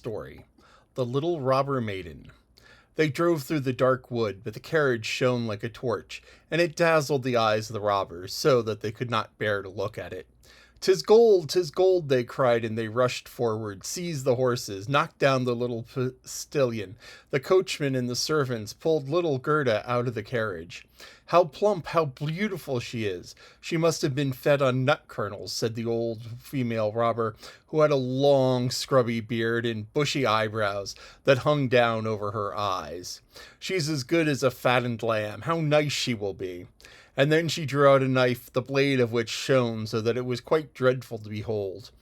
story. The Little Robber Maiden. They drove through the dark wood, but the carriage shone like a torch, and it dazzled the eyes of the robbers so that they could not bear to look at it. "'Tis gold, 'tis gold," they cried, and they rushed forward, seized the horses, knocked down the little postilion. The coachman and the servants pulled little Gerda out of the carriage. "How plump, how beautiful she is! She must have been fed on nut kernels," said the old female robber, who had a long, scrubby beard and bushy eyebrows that hung down over her eyes. "She's as good as a fattened lamb. How nice she will be!" And then she drew out a knife, the blade of which shone so that it was quite dreadful to behold.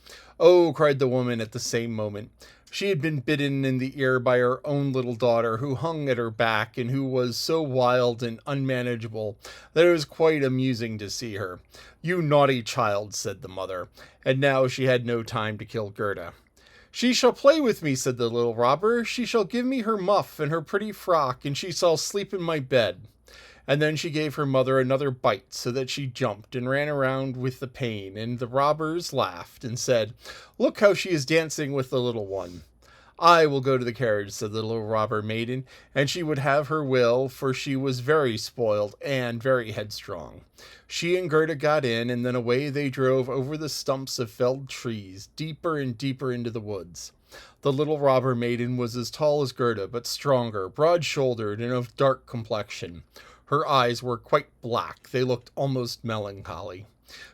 "Oh!" cried the woman at the same moment. She had been bitten in the ear by her own little daughter, who hung at her back, and who was so wild and unmanageable that it was quite amusing to see her. "You naughty child," said the mother, and now she had no time to kill Gerda. "She shall play with me," said the little robber. "She shall give me her muff and her pretty frock, and she shall sleep in my bed." And then she gave her mother another bite, so that she jumped and ran around with the pain, and the robbers laughed and said, "Look how she is dancing with the little one." "I will go to the carriage," said the little robber maiden, and she would have her will, for she was very spoiled and very headstrong. She and Gerda got in, and then away they drove over the stumps of felled trees, deeper and deeper into the woods. The little robber maiden was as tall as Gerda, but stronger, broad-shouldered, and of dark complexion. Her eyes were quite black. They looked almost melancholy.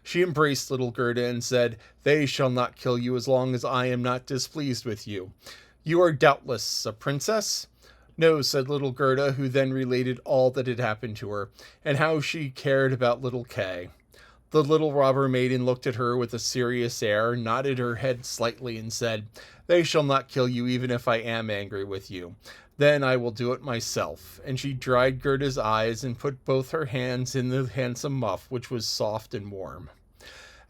She embraced little Gerda and said, "They shall not kill you as long as I am not displeased with you. You are doubtless a princess?" "No," said little Gerda, who then related all that had happened to her, and how she cared about little Kay. The little robber maiden looked at her with a serious air, nodded her head slightly, and said, "They shall not kill you even if I am angry with you. Then I will do it myself." And she dried Gerda's eyes and put both her hands in the handsome muff, which was soft and warm.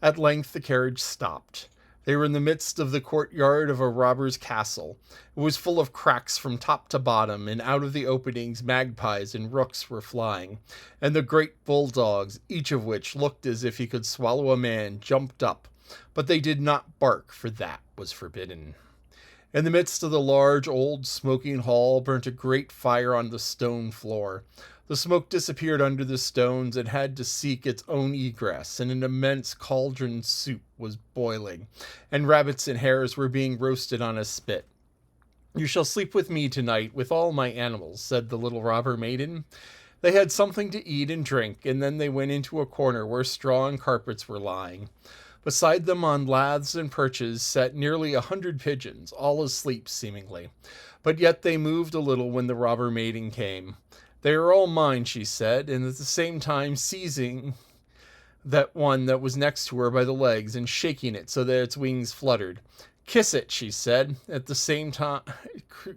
At length the carriage stopped. They were in the midst of the courtyard of a robber's castle. It was full of cracks from top to bottom, and out of the openings magpies and rooks were flying, and the great bulldogs, each of which looked as if he could swallow a man, jumped up, but they did not bark, for that was forbidden. In the midst of the large, old, smoking hall burnt a great fire on the stone floor. The smoke disappeared under the stones and had to seek its own egress, and an immense cauldron soup was boiling, and rabbits and hares were being roasted on a spit. "You shall sleep with me tonight, with all my animals," said the little robber maiden. They had something to eat and drink, and then they went into a corner where straw and carpets were lying. Beside them on laths and perches sat nearly 100 pigeons, all asleep seemingly. But yet they moved a little when the robber maiden came. "They are all mine," she said, and at the same time seizing that one that was next to her by the legs and shaking it so that its wings fluttered. "Kiss it," she said, at the same time,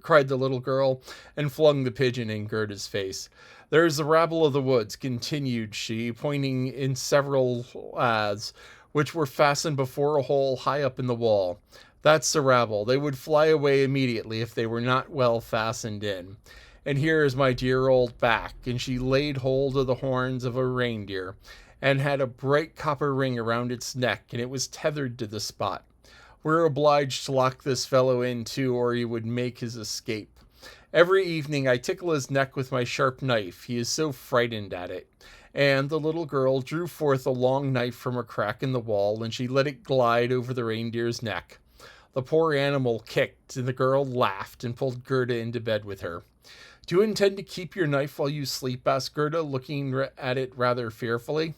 cried the little girl, and flung the pigeon in Gerda's face. "There is the rabble of the woods," continued she, pointing in several laths, which were fastened before a hole high up in the wall. "That's the rabble. They would fly away immediately if they were not well fastened in. And here is my dear old back," and she laid hold of the horns of a reindeer, and had a bright copper ring around its neck, and it was tethered to the spot. "We're obliged to lock this fellow in too, or he would make his escape. Every evening I tickle his neck with my sharp knife, he is so frightened at it." And the little girl drew forth a long knife from a crack in the wall, and she let it glide over the reindeer's neck. The poor animal kicked, and the girl laughed and pulled Gerda into bed with her. "Do you intend to keep your knife while you sleep?" asked Gerda, looking at it rather fearfully.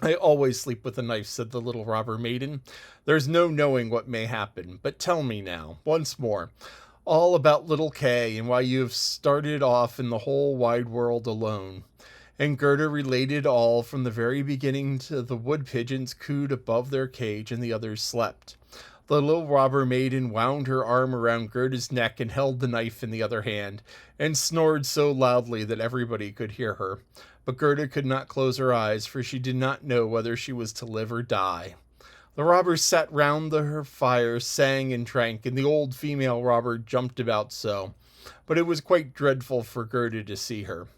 "I always sleep with a knife," said the little robber maiden. "There's no knowing what may happen. But tell me now, once more, all about little Kay, and why you have started off in the whole wide world alone." And Gerda related all from the very beginning to the wood pigeons cooed above their cage and the others slept. The little robber maiden wound her arm around Gerda's neck and held the knife in the other hand, and snored so loudly that everybody could hear her. But Gerda could not close her eyes, for she did not know whether she was to live or die. The robbers sat round her fire, sang and drank, and the old female robber jumped about so. But it was quite dreadful for Gerda to see her.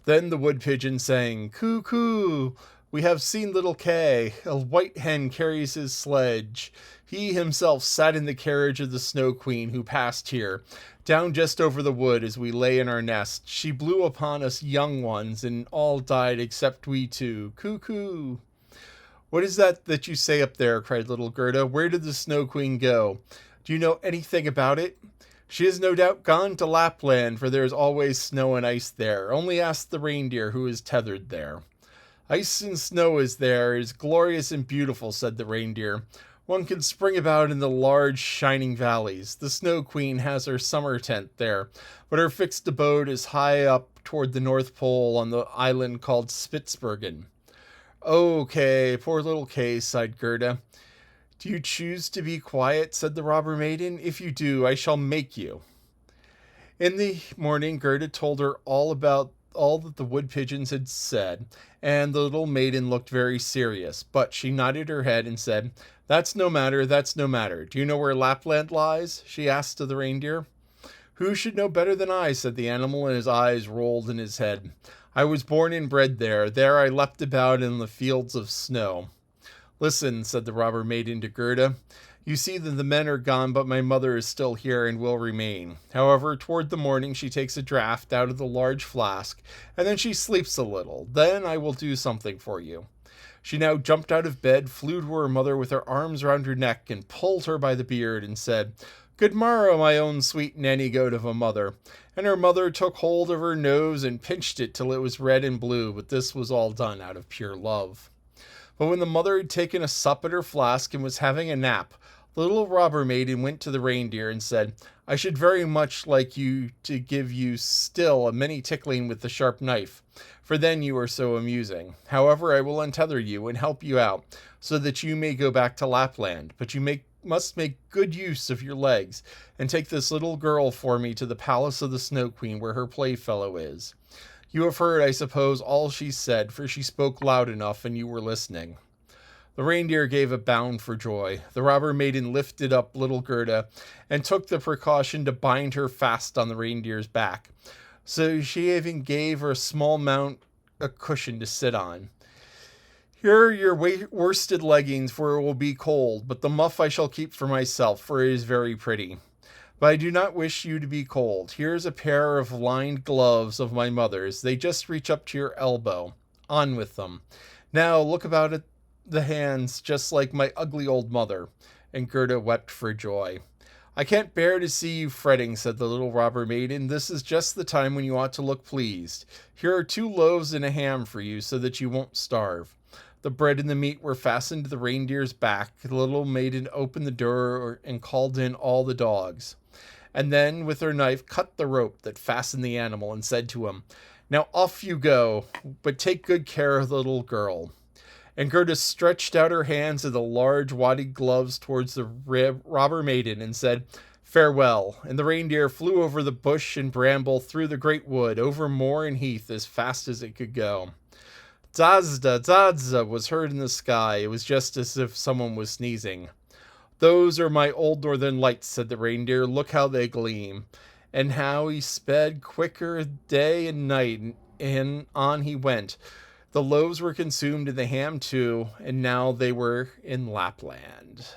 Then the wood pigeon sang, "Coo, coo! We have seen little Kay. A white hen carries his sledge. He himself sat in the carriage of the Snow Queen who passed here, down just over the wood as we lay in our nest. She blew upon us young ones, and all died except we two. Cuckoo! What is that you say up there? Cried little Gerda. Where did the Snow Queen go? Do you know anything about it? She has no doubt gone to Lapland, for there is always snow and ice there. Only ask the reindeer who is tethered there. Ice and snow is there, is glorious and beautiful, said the reindeer. One can spring about in the large, shining valleys. The Snow Queen has her summer tent there, but her fixed abode is high up toward the North Pole on the island called Spitzbergen. "Oh, Kay, poor little Kay," sighed Gerda. "Do you choose to be quiet?" said the robber maiden. "If you do, I shall make you." In the morning, Gerda told her all about all that the wood pigeons had said, and the little maiden looked very serious, but she nodded her head and said, "That's no matter, that's no matter. Do you know where Lapland lies?" she asked of the reindeer. "Who should know better than I?" said the animal, and his eyes rolled in his head. "I was born and bred there. There I leapt about in the fields of snow." "Listen," said the robber maiden to Gerda. "You see that the men are gone, but my mother is still here and will remain. However, toward the morning she takes a draught out of the large flask, and then she sleeps a little. Then I will do something for you." She now jumped out of bed, flew to her mother with her arms round her neck, and pulled her by the beard, and said, "Good morrow, my own sweet nanny goat of a mother." And her mother took hold of her nose and pinched it till it was red and blue, but this was all done out of pure love. But when the mother had taken a sup at her flask and was having a nap, the little robber maiden went to the reindeer and said, "I should very much like you to give you still a many tickling with the sharp knife, for then you are so amusing. However, I will untether you and help you out, so that you may go back to Lapland, but you must make good use of your legs, and take this little girl for me to the palace of the Snow Queen, where her playfellow is. You have heard, I suppose, all she said, for she spoke loud enough, and you were listening." The reindeer gave a bound for joy. The robber maiden lifted up little Gerda, and took the precaution to bind her fast on the reindeer's back. So she even gave her small mount a cushion to sit on. "Here are your worsted leggings, for it will be cold, but the muff I shall keep for myself, for it is very pretty. But I do not wish you to be cold. Here is a pair of lined gloves of my mother's. They just reach up to your elbow. On with them. Now look about at the hands, just like my ugly old mother." And Gerda wept for joy. "I can't bear to see you fretting," said the little robber maiden. "This is just the time when you ought to look pleased. Here are 2 loaves and a ham for you, so that you won't starve." The bread and the meat were fastened to the reindeer's back. The little maiden opened the door and called in all the dogs, and then with her knife cut the rope that fastened the animal, and said to him, "Now off you go, but take good care of the little girl." And Gerda stretched out her hands in the large wadded gloves towards the robber maiden, and said, "Farewell." And the reindeer flew over the bush and bramble, through the great wood, over moor and heath, as fast as it could go. "Zazda, zazda," was heard in the sky. It was just as if someone was sneezing. "Those are my old northern lights," said the reindeer. "Look how they gleam." And how he sped quicker day and night, and on he went. The loaves were consumed and the ham too, and now they were in Lapland.